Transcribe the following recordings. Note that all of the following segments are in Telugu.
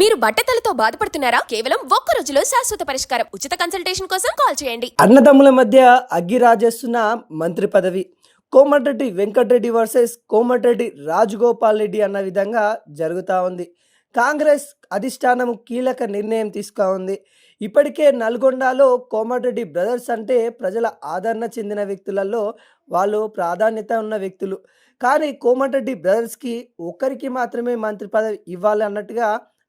మీరు బట్టతలతో బాధపడుతున్నారా? కేవలం ఒక్క రోజులో శాశ్వత పరిష్కారం. ఉచిత కన్సల్టేషన్ కోసం కాల్ చేయండి. అన్నదమ్ముల మధ్య అగ్గి రాజేస్తున్న మంత్రి పదవి. కోమటిరెడ్డి వెంకటరెడ్డి వర్సెస్ కోమటిరెడ్డి రాజగోపాల్ రెడ్డి అన్న విధంగా జరుగుతూ ఉంది. కాంగ్రెస్ అధిష్టానం కీలక నిర్ణయం తీసుకా ఉంది. ఇప్పటికే నల్గొండలో కోమటిరెడ్డి బ్రదర్స్ అంటే ప్రజల ఆదరణ చెందిన వ్యక్తులలో వాళ్ళు ప్రాధాన్యత ఉన్న వ్యక్తులు. కానీ కోమటిరెడ్డి బ్రదర్స్కి ఒక్కరికి మాత్రమే మంత్రి పదవి ఇవ్వాలి అన్నట్టుగా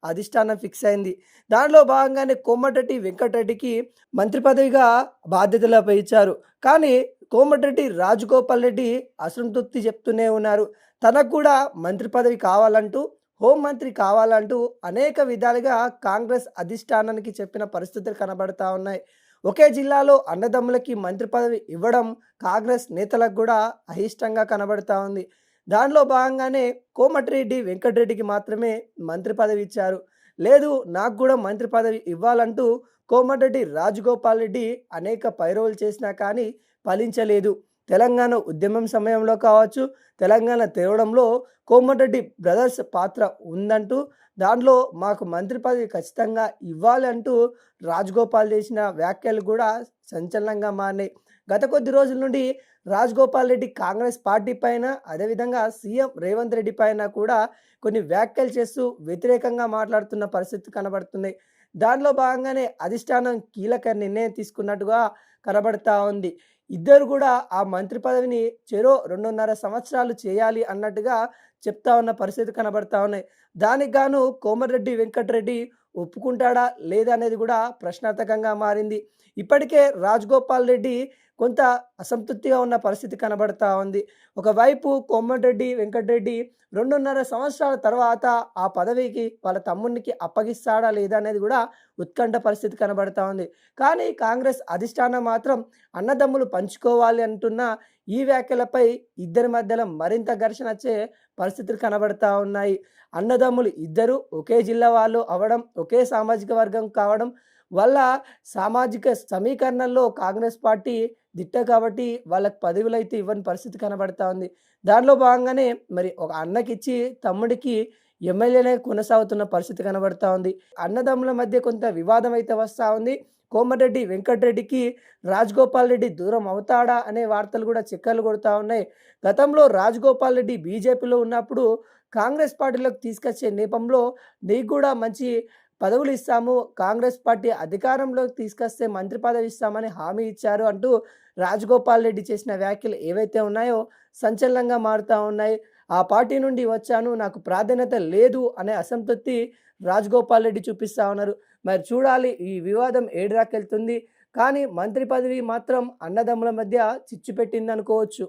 అధిష్టానం ఫిక్స్ అయింది. దానిలో భాగంగానే కోమటిరెడ్డి వెంకటరెడ్డికి మంత్రి పదవిగా బాధ్యతలు అప్పగించారు. కానీ కోమటిరెడ్డి రాజగోపాల్ రెడ్డి అసంతృప్తి చెప్తూనే ఉన్నారు. తనకు కూడా మంత్రి పదవి కావాలంటూ, హోంమంత్రి కావాలంటూ అనేక విధాలుగా కాంగ్రెస్ అధిష్టానానికి చెప్పిన పరిస్థితులు కనబడతా ఉన్నాయి. ఒకే జిల్లాలో అన్నదమ్ములకి మంత్రి పదవి ఇవ్వడం కాంగ్రెస్ నేతలకు కూడా అయిష్టంగా కనబడతా ఉంది. దానిలో భాగంగానే కోమటిరెడ్డి వెంకటరెడ్డికి మాత్రమే మంత్రి పదవి ఇచ్చారు. లేదు, నాకు కూడా మంత్రి పదవి ఇవ్వాలంటూ కోమటిరెడ్డి రాజగోపాల్ రెడ్డి అనేక పైరోలు చేసినా కానీ ఫలించలేదు. తెలంగాణ ఉద్యమం సమయంలో కావచ్చు, తెలంగాణ తేవడంలో కోమటిరెడ్డి బ్రదర్స్ పాత్ర ఉందంటూ, దాంట్లో మాకు మంత్రి పదవి ఖచ్చితంగా ఇవ్వాలి అంటూ రాజగోపాల్ చేసిన వ్యాఖ్యలు కూడా సంచలనంగా మారినాయి. గత కొద్ది రోజుల నుండి రాజగోపాల్ రెడ్డి కాంగ్రెస్ పార్టీ పైన, అదేవిధంగా సీఎం రేవంత్ రెడ్డి పైన కూడా కొన్ని వ్యాఖ్యలు చేస్తూ వ్యతిరేకంగా మాట్లాడుతున్న పరిస్థితి కనబడుతున్నాయి. దానిలో భాగంగానే అధిష్టానం కీలక నిర్ణయం తీసుకున్నట్టుగా కనబడతా ఉంది. ఇద్దరు కూడా ఆ మంత్రి పదవిని చెరో 2.5 సంవత్సరాలు చేయాలి అన్నట్టుగా చెప్తా ఉన్న పరిస్థితి కనబడతా ఉన్నాయి. దానికి గాను కోమటిరెడ్డి వెంకటరెడ్డి ఒప్పుకుంటాడా లేదా అనేది కూడా ప్రశ్నార్థకంగా మారింది. ఇప్పటికే రాజగోపాల్ రెడ్డి కొంత అసంతృప్తిగా ఉన్న పరిస్థితి కనబడతా ఉంది. ఒకవైపు కోమటిరెడ్డి వెంకటరెడ్డి 2.5 సంవత్సరాల తర్వాత ఆ పదవికి వాళ్ళ తమ్మునికి అప్పగిస్తాడా లేదా అనేది కూడా ఉత్కంఠ పరిస్థితి కనబడతా ఉంది. కానీ కాంగ్రెస్ అధిష్టానం మాత్రం అన్నదమ్ములు పంచుకోవాలి అంటున్న ఈ వ్యాఖ్యలపై ఇద్దరి మధ్యలో మరింత ఘర్షణ వచ్చే పరిస్థితులు కనబడతా ఉన్నాయి. అన్నదమ్ములు ఇద్దరు ఒకే జిల్లా వాళ్ళు అవడం, ఒకే సామాజిక వర్గం కావడం వల్ల సామాజిక సమీకరణల్లో కాంగ్రెస్ పార్టీ దిట్ట కాబట్టి వాళ్ళకి పదవులు అయితే ఇవ్వని పరిస్థితి కనబడతా ఉంది. దానిలో భాగంగానే మరి ఒక అన్నకిచ్చి తమ్ముడికి ఎమ్మెల్యేనే కొనసాగుతున్న పరిస్థితి కనబడతా ఉంది. అన్నదమ్ముల మధ్య కొంత వివాదం అయితే వస్తూ ఉంది. కోమటిరెడ్డి వెంకటరెడ్డికి రాజగోపాల్ రెడ్డి దూరం అవుతాడా అనే వార్తలు కూడా చక్కర్లు కొడుతూ ఉన్నాయి. గతంలో రాజగోపాల్ రెడ్డి బీజేపీలో ఉన్నప్పుడు కాంగ్రెస్ పార్టీలోకి తీసుకొచ్చే నేపథ్యంలో నీకు కూడా మంచి పదవులు ఇస్తాము, కాంగ్రెస్ పార్టీ అధికారంలోకి తీసుకొస్తే మంత్రి పదవి ఇస్తామని హామీ ఇచ్చారు అంటూ రాజగోపాల్ రెడ్డి చేసిన వ్యాఖ్యలు ఏవైతే ఉన్నాయో సంచలనంగా మారుతూ ఉన్నాయి. ఆ పార్టీ నుండి వచ్చాను, నాకు ప్రాధాన్యత లేదు అనే అసంతృప్తి రాజగోపాల్ రెడ్డి చూపిస్తూ ఉన్నారు. మరి చూడాలి ఈ వివాదం ఏడు దాకా వెళ్తుంది. కానీ మంత్రి పదవి మాత్రం అన్నదమ్ముల మధ్య చిచ్చు పెట్టింది అనుకోవచ్చు.